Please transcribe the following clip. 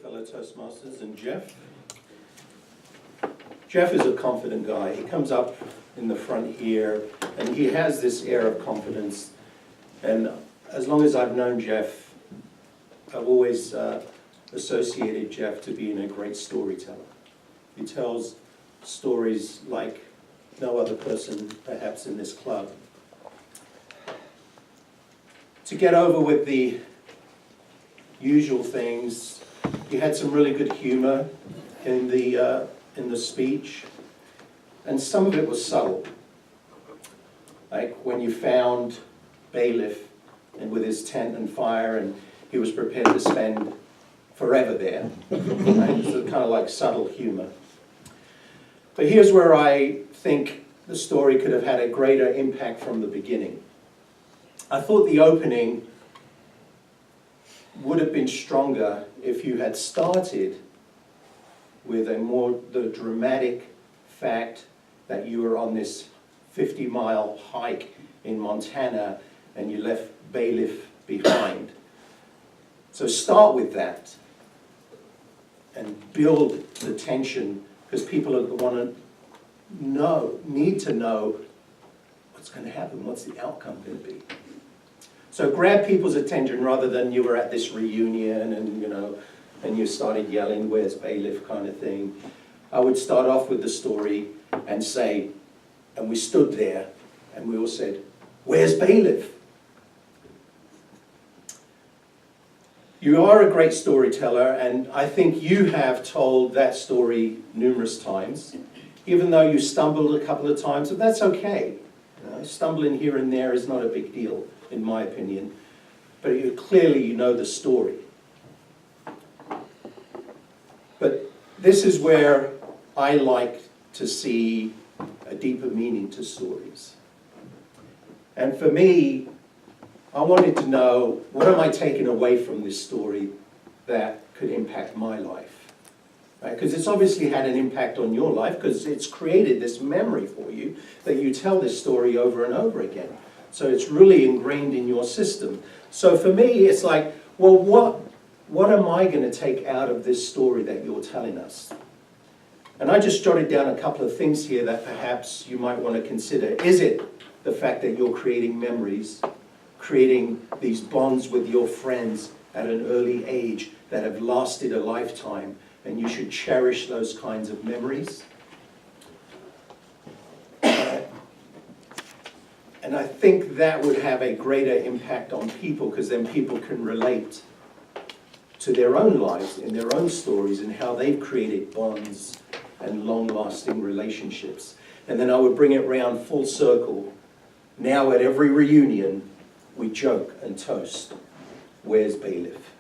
fellow Toastmasters, and Geoff. Geoff is a confident guy. He comes up in the front here, and he has this air of confidence. And as long as I've known Geoff, I've always associated Geoff to being a great storyteller. He tells stories like no other person, perhaps, in this club. To get over with the usual things, you had some really good humor in the speech, and some of it was subtle. Like when you found Bailiff and with his tent and fire, and he was prepared to spend forever there. Right? So kind of like subtle humor. But here's where I think the story could have had a greater impact from the beginning. I thought the opening would have been stronger if you had started with the dramatic fact that you were on this 50-mile hike in Montana and you left Bailiff behind. So start with that and build the tension, because people need to know what's going to happen, what's the outcome going to be. So grab people's attention rather than you were at this reunion and you started yelling, "Where's Bailiff?" kind of thing. I would start off with the story and say, and we stood there and we all said, "Where's Bailiff?" You are a great storyteller, and I think you have told that story numerous times, even though you stumbled a couple of times, but that's okay. Stumbling here and there is not a big deal, in my opinion, but clearly you know the story. But this is where I like to see a deeper meaning to stories. And for me, I wanted to know, what am I taking away from this story that could impact my life? Because it's obviously had an impact on your life, because it's created this memory for you that you tell this story over and over again. So it's really ingrained in your system. So for me, it's like, well, what am I going to take out of this story that you're telling us? And I just jotted down a couple of things here that perhaps you might want to consider. Is it the fact that you're creating memories, creating these bonds with your friends at an early age that have lasted a lifetime, and you should cherish those kinds of memories? And I think that would have a greater impact on people, because then people can relate to their own lives and their own stories and how they've created bonds and long-lasting relationships. And then I would bring it round full circle. Now at every reunion, we joke and toast, "Where's Bailiff?"